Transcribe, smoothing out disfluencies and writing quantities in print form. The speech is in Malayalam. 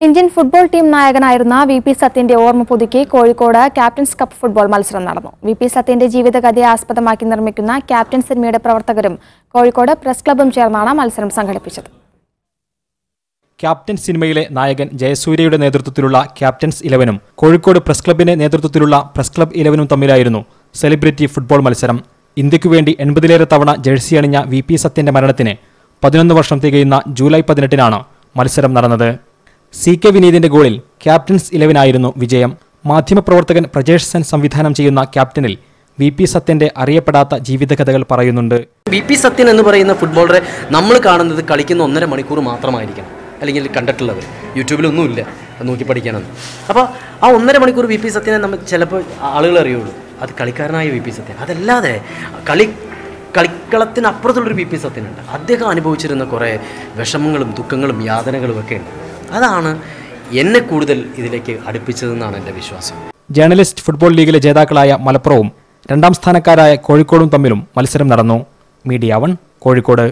ഇന്ത്യൻ ഫുട്ബോൾ ടീം നായകനായിരുന്ന വി.പി. സത്യന്റെ ഓർമ്മ പുതുക്കി കോഴിക്കോട് ക്യാപ്റ്റൻസ് കപ്പ് ഫുട്ബോൾ മത്സരം നടന്നു. വി.പി. സത്യന്റെ ജീവിതകഥയെ ആസ്പദമാക്കി നിർമ്മിക്കുന്ന ക്യാപ്റ്റൻ സിനിമയുടെ പ്രവർത്തകരും കോഴിക്കോട് പ്രസ് ക്ലബ്ബും ചേർന്നാണ് മത്സരം സംഘടിപ്പിച്ചത്. ക്യാപ്റ്റൻ സിനിമയിലെ നായകൻ ജയസൂര്യയുടെ നേതൃത്വത്തിലുള്ള ക്യാപ്റ്റൻസ് 11-ഉം കോഴിക്കോട് പ്രസ് ക്ലബിന്റെ നേതൃത്വത്തിലുള്ള പ്രസ് ക്ലബ് 11-ഉം തമ്മിലായിരുന്നു സെലിബ്രിറ്റി ഫുട്ബോൾ മത്സരം. ഇന്ത്യക്കു വേണ്ടി 80ലേറെ തവണ ജേഴ്സി അണിഞ്ഞ വി.പി. സത്യന്റെ മരണത്തിന് 11 വർഷം തികയുന്ന ജൂലൈ 18-നാണ് മത്സരം നടന്നത്. സി.കെ. വിനീതിന്റെ ഗോളിൽ ക്യാപ്റ്റൻസ് 11 വിജയം. മാധ്യമപ്രവർത്തകൻ പ്രജേഷ് സെൻ സംവിധാനം ചെയ്യുന്ന ക്യാപ്റ്റനിൽ വി.പി. സത്യന്റെ അറിയപ്പെടാത്ത ജീവിതകഥകൾ പറയുന്നുണ്ട്. വി.പി. സത്യൻ എന്ന് പറയുന്ന ഫുട്ബോളറെ നമ്മൾ കാണുന്നത് കളിക്കുന്ന 1.5 മണിക്കൂർ മാത്രമായിരിക്കണം, അല്ലെങ്കിൽ കണ്ടിട്ടുള്ളവർ യൂട്യൂബിലൊന്നുമില്ല നോക്കി പഠിക്കണമെന്ന്. അപ്പോൾ ആ 1.5 മണിക്കൂർ വി.പി. സത്യനെ നമ്മൾ ചിലപ്പോൾ ആളുകൾ അറിയുള്ളൂ, അത് കളിക്കാരനായ വി.പി. സത്യൻ. അതല്ലാതെ കളിക്കളത്തിനപ്പുറത്തുള്ളൊരു വി.പി. സത്യനുണ്ട്. അദ്ദേഹം അനുഭവിച്ചിരുന്ന കുറേ വിഷമങ്ങളും ദുഃഖങ്ങളും യാതനകളും ഒക്കെ ഉണ്ട്. അതാണ് എന്നെ കൂടുതൽ ഇതിലേക്ക് അടുപ്പിച്ചതെന്നാണ് എൻ്റെ വിശ്വാസം. ജേർണലിസ്റ്റ് ഫുട്ബോൾ ലീഗിലെ ജേതാക്കളായ മലപ്പുറവും 2ാം സ്ഥാനക്കാരായ കോഴിക്കോടും തമ്മിലും മത്സരം നടന്നു. മീഡിയ 1 കോഴിക്കോട്.